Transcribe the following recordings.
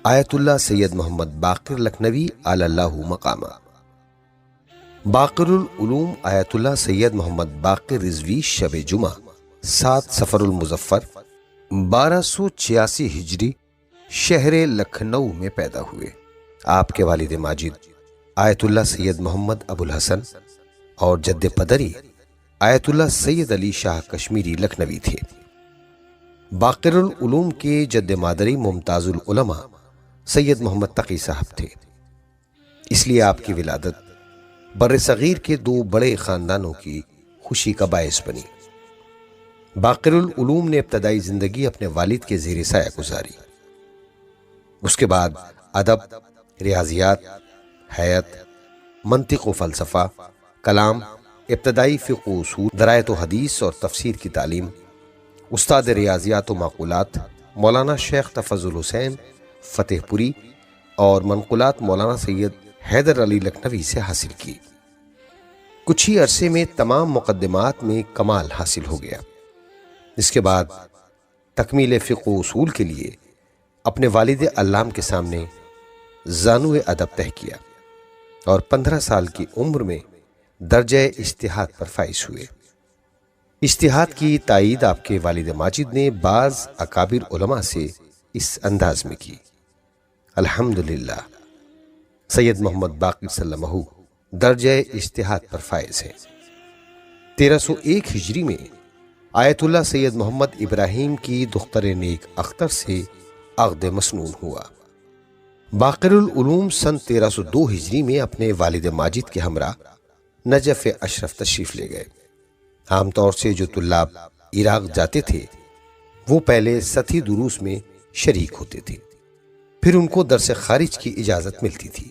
آیت اللہ سید محمد باقر لکھنوی علی اللہ مقامہ۔ باقر العلوم آیت اللہ سید محمد باقر رضوی شب جمعہ 7 صفر المظفر 1286 ہجری شہر لکھنؤ میں پیدا ہوئے۔ آپ کے والد ماجد آیت اللہ سید محمد ابو الحسن اور جد پدری آیت اللہ سید علی شاہ کشمیری لکھنوی تھے۔ باقر العلوم کے جد مادری ممتاز العلماء سید محمد تقی صاحب تھے، اس لیے آپ کی ولادت بر صغیر کے 2 بڑے خاندانوں کی خوشی کا باعث بنی۔ باقر العلوم نے ابتدائی زندگی اپنے والد کے زیر سایہ گزاری۔ اس کے بعد ادب، ریاضیات، حیات، منطق و فلسفہ، کلام، ابتدائی فقہ و اصول، درایت و حدیث اور تفسیر کی تعلیم، استاد ریاضیات و معقولات مولانا شیخ تفضل حسین فتح پوری اور منقولات مولانا سید حیدر علی لکھنوی سے حاصل کی۔ کچھ ہی عرصے میں تمام مقدمات میں کمال حاصل ہو گیا۔ اس کے بعد تکمیل فقہ و اصول کے لیے اپنے والد علام کے سامنے زانو ادب طے کیا اور 15 سال کی عمر میں درجہ اجتہاد پر فائز ہوئے۔ اجتہاد کی تائید آپ کے والد ماجد نے بعض اکابر علماء سے اس انداز میں کی: الحمدللہ سید محمد باقر سلمہ درجہ اجتہاد پر فائز ہے۔ 1301 ہجری میں آیت اللہ سید محمد ابراہیم کی دختر نیک اختر سے عقد مسنون ہوا۔ باقر العلوم سن 1302 ہجری میں اپنے والد ماجد کے ہمراہ نجف اشرف تشریف لے گئے۔ عام طور سے جو طلاب عراق جاتے تھے وہ پہلے سطحی دروس میں شریک ہوتے تھے، پھر ان کو درس خارج کی اجازت ملتی تھی،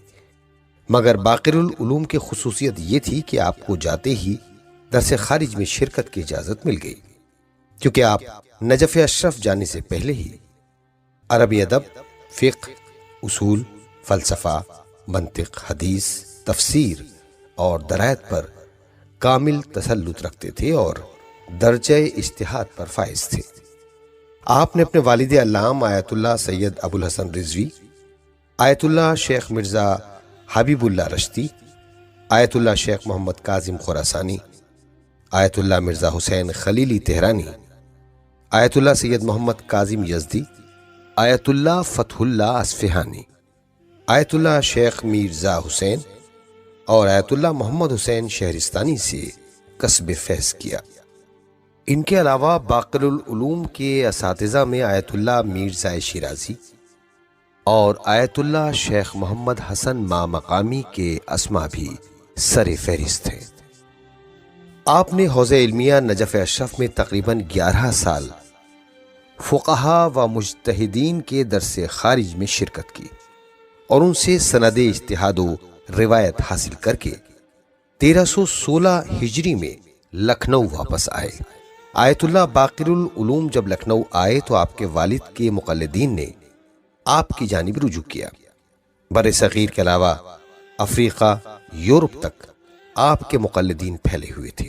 مگر باقر العلوم کی خصوصیت یہ تھی کہ آپ کو جاتے ہی درس خارج میں شرکت کی اجازت مل گئی، کیونکہ آپ نجف اشرف جانے سے پہلے ہی عربی ادب، فقہ، اصول، فلسفہ، منطق، حدیث، تفسیر اور درایت پر کامل تسلط رکھتے تھے اور درجہ اجتہاد پر فائز تھے۔ آپ نے اپنے والد علام آیت اللہ سید ابو الحسن رضوی، آیت اللہ شیخ مرزا حبیب اللہ رشتی، آیت اللہ شیخ محمد کاظم خراسانی، آیت اللہ مرزا حسین خلیلی تہرانی، آیت اللہ سید محمد کاظم یزدی، آیت اللہ فتح اللہ اصفہانی، آیت اللہ شیخ مرزا حسین اور آیت اللہ محمد حسین شہرستانی سے کسب فیض کیا۔ ان کے علاوہ باقر العلوم کے اساتذہ میں آیت اللہ مرزا شیرازی اور آیت اللہ شیخ محمد حسن مقامی کے اسما بھی سر فہرست ہیں۔ آپ نے حوزہ علمیہ نجف اشرف میں تقریباً 11 سال فقہا و مجتہدین کے درس خارج میں شرکت کی اور ان سے سند اجتہاد و روایت حاصل کر کے 1316 ہجری میں لکھنؤ واپس آئے۔ آیت اللہ باقر العلوم جب لکھنؤ آئے تو آپ کے والد کے مقلدین نے آپ کی جانب رجوع کیا۔ بر صغیر کے علاوہ افریقہ، یورپ تک آپ کے مقلدین پھیلے ہوئے تھے۔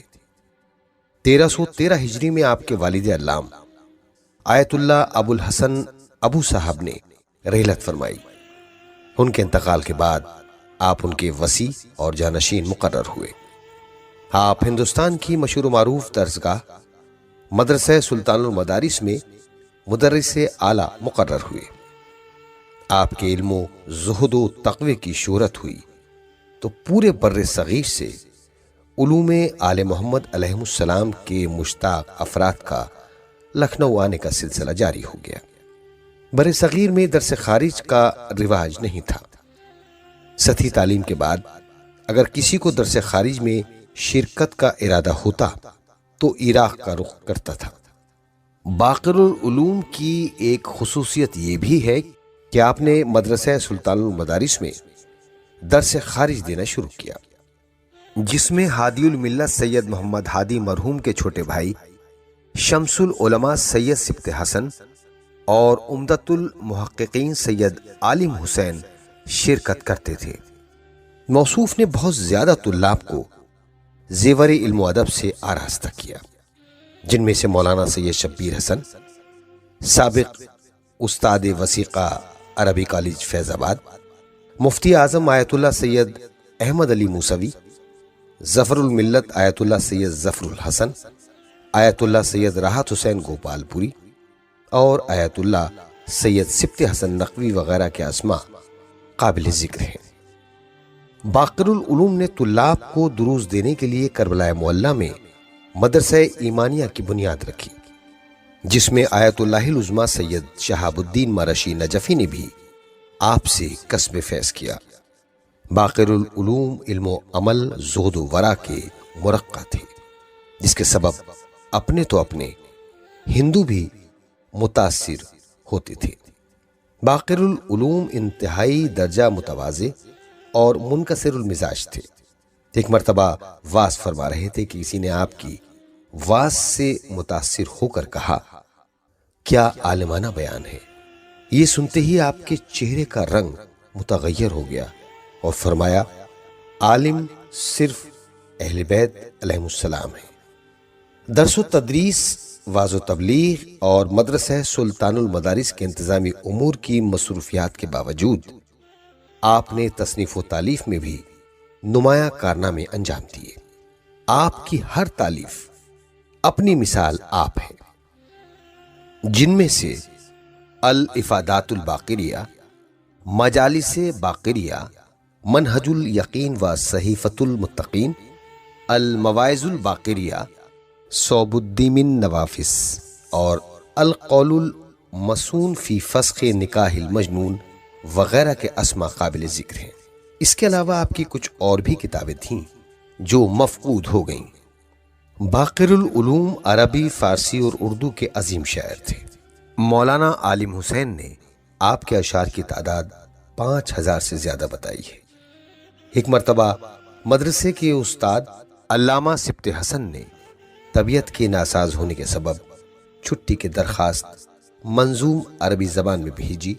1313 ہجری میں آپ کے والد علام آیت اللہ ابو الحسن ابو صاحب نے رحلت فرمائی۔ ان کے انتقال کے بعد آپ ان کے وصی اور جانشین مقرر ہوئے۔ آپ ہندوستان کی مشہور و معروف درسگاہ مدرسہ سلطان المدارس میں مدرس اعلیٰ مقرر ہوئے۔ آپ کے علم و زہد و تقوی کی شہرت ہوئی تو پورے بر صغیر سے علوم آل محمد علیہ السلام کے مشتاق افراد کا لکھنؤ آنے کا سلسلہ جاری ہو گیا۔ بر صغیر میں درس خارج کا رواج نہیں تھا۔ سطحی تعلیم کے بعد اگر کسی کو درس خارج میں شرکت کا ارادہ ہوتا تو عراق کا رخ کرتا تھا۔ باقر العلوم کی ایک خصوصیت یہ بھی ہے کہ آپ نے مدرسہ سلطان المدارس میں درس خارج دینا شروع کیا، جس میں ہادی الملت سید محمد ہادی مرحوم کے چھوٹے بھائی شمس العلماء سید سبط حسن اور عمدۃ المحققین سید عالم حسین شرکت کرتے تھے۔ موصوف نے بہت زیادہ طلاب کو زیور علم و ادب سے آراستہ کیا، جن میں سے مولانا سید شبیر حسن، سابق استاد وثیقہ عربی کالج فیض آباد، مفتی اعظم آیت اللہ سید احمد علی موسوی، ظفر الملت آیت اللہ سید ظفر الحسن، آیت اللہ سید راحت حسین گوپال پوری اور آیت اللہ سید سبط حسن نقوی وغیرہ کے اسماء قابل ذکر ہیں۔ باقر العلوم نے طلاب کو دروس دینے کے لیے کربلا معلیٰ میں مدرسہ ایمانیہ کی بنیاد رکھی، جس میں آیت اللہ العظمیٰ سید شہاب الدین مرشی نجفی نے بھی آپ سے کسب فیض کیا۔ باقر العلوم علم و عمل، زہد و ورع کے مرقع تھے، جس کے سبب اپنے تو اپنے ہندو بھی متاثر ہوتے تھے۔ باقر العلوم انتہائی درجہ متواضع اور منکسر المزاج تھے۔ ایک مرتبہ واعظ فرما رہے تھے کہ کسی نے آپ کی واعظ سے متاثر ہو کر کہا، کیا عالمانہ بیان ہے۔ یہ سنتے ہی آپ کے چہرے کا رنگ متغیر ہو گیا اور فرمایا، عالم صرف اہل بیت علیہم السلام ہیں۔ درس و تدریس، واعظ و تبلیغ اور مدرسہ سلطان المدارس کے انتظامی امور کی مصروفیات کے باوجود آپ نے تصنیف و تالیف میں بھی نمایاں کارنامے انجام دیے۔ آپ کی ہر تالیف اپنی مثال آپ ہے، جن میں سے الافادات الباقریہ، مجالس باقریہ، منہج الیقین و صحیفۃ المتقین، المواعظ الباقریہ، صوب الدین النوافس اور القول المصون فی فسخ نکاح المجنون وغیرہ کے اسماء قابل ذکر ہیں۔ اس کے علاوہ آپ کی کچھ اور بھی کتابیں تھیں جو مفقود ہو گئیں۔ باقر العلوم عربی، فارسی اور اردو کے عظیم شاعر تھے۔ مولانا عالم حسین نے آپ کے اشعار کی تعداد 5000 سے زیادہ بتائی ہے۔ ایک مرتبہ مدرسے کے استاد علامہ سبط حسن نے طبیعت کے ناساز ہونے کے سبب چھٹی کی درخواست منظوم عربی زبان میں بھیجی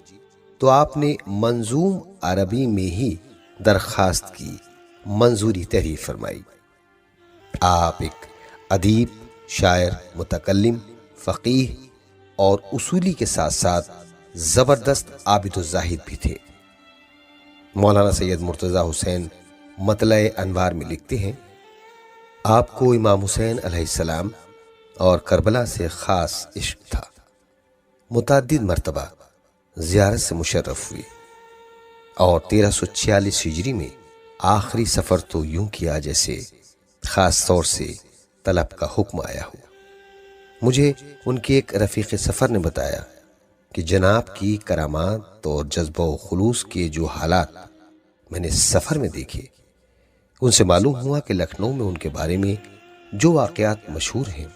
تو آپ نے منظوم عربی میں ہی درخواست کی منظوری تحریر فرمائی۔ آپ ایک ادیب، شاعر، متکلم، فقیہ اور اصولی کے ساتھ ساتھ زبردست عابد و زاہد بھی تھے۔ مولانا سید مرتضیٰ حسین مطلع انوار میں لکھتے ہیں، آپ کو امام حسین علیہ السلام اور کربلا سے خاص عشق تھا۔ متعدد مرتبہ زیارت سے مشرف ہوئے اور 1346 ہجری میں آخری سفر تو یوں کیا جیسے خاص طور سے طلب کا حکم آیا ہو۔ مجھے ان کے ایک رفیق سفر نے بتایا کہ جناب کی کرامات اور جذبہ و خلوص کے جو حالات میں نے سفر میں دیکھے، ان سے معلوم ہوا کہ لکھنؤ میں ان کے بارے میں جو واقعات مشہور ہیں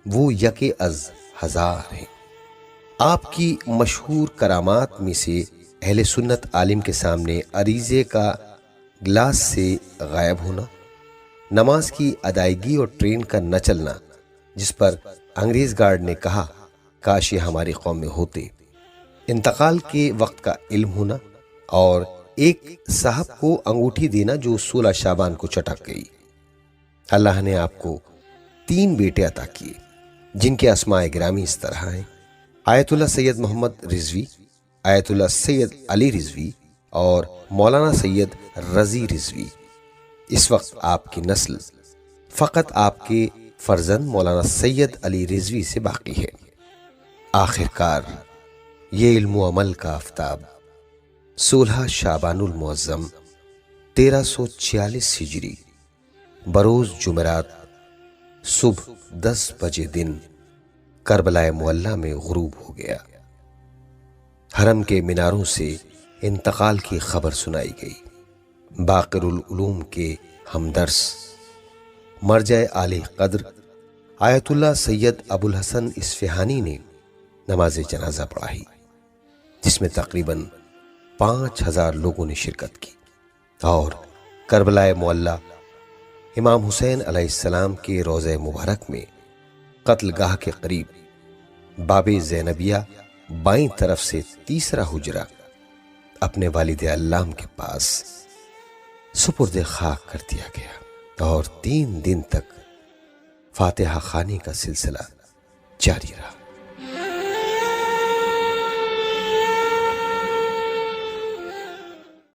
وہ یکے از ہزار ہیں۔ آپ کی مشہور کرامات میں سے اہل سنت عالم کے سامنے عریضے کا گلاس سے غائب ہونا، نماز کی ادائیگی اور ٹرین کا نہ چلنا جس پر انگریز گارڈ نے کہا کاش یہ ہماری قوم میں ہوتے، انتقال کے وقت کا علم ہونا اور ایک صاحب کو انگوٹھی دینا جو 16 شعبان کو چٹک گئی۔ اللہ نے آپ کو 3 بیٹے عطا کیے جن کے اسماء گرامی اس طرح ہیں: آیت اللہ سید محمد رضوی، آیت اللہ سید علی رضوی اور مولانا سید رضی رضوی۔ اس وقت آپ کی نسل فقط آپ کے فرزند مولانا سید علی رضوی سے باقی ہے۔ آخر کار یہ علم و عمل کا آفتاب 16 شعبان المعظم 1346 ہجری بروز جمعرات صبح 10 بجے دن کربلا معلیٰ میں غروب ہو گیا۔ حرم کے میناروں سے انتقال کی خبر سنائی گئی۔ باقر العلوم کے ہمدرس مرجع عالی قدر آیت اللہ سید ابو الحسن اصفہانی نے نماز جنازہ پڑھائی، جس میں تقریباً 5000 لوگوں نے شرکت کی اور کربلا معلیٰ امام حسین علیہ السلام کے روضہ مبارک میں قتل گاہ کے قریب باب زینبیہ بائیں طرف سے تیسرا حجرہ اپنے والد علام کے پاس سپرد خاک کر دیا گیا اور 3 دن تک فاتحہ خوانی کا سلسلہ جاری رہا۔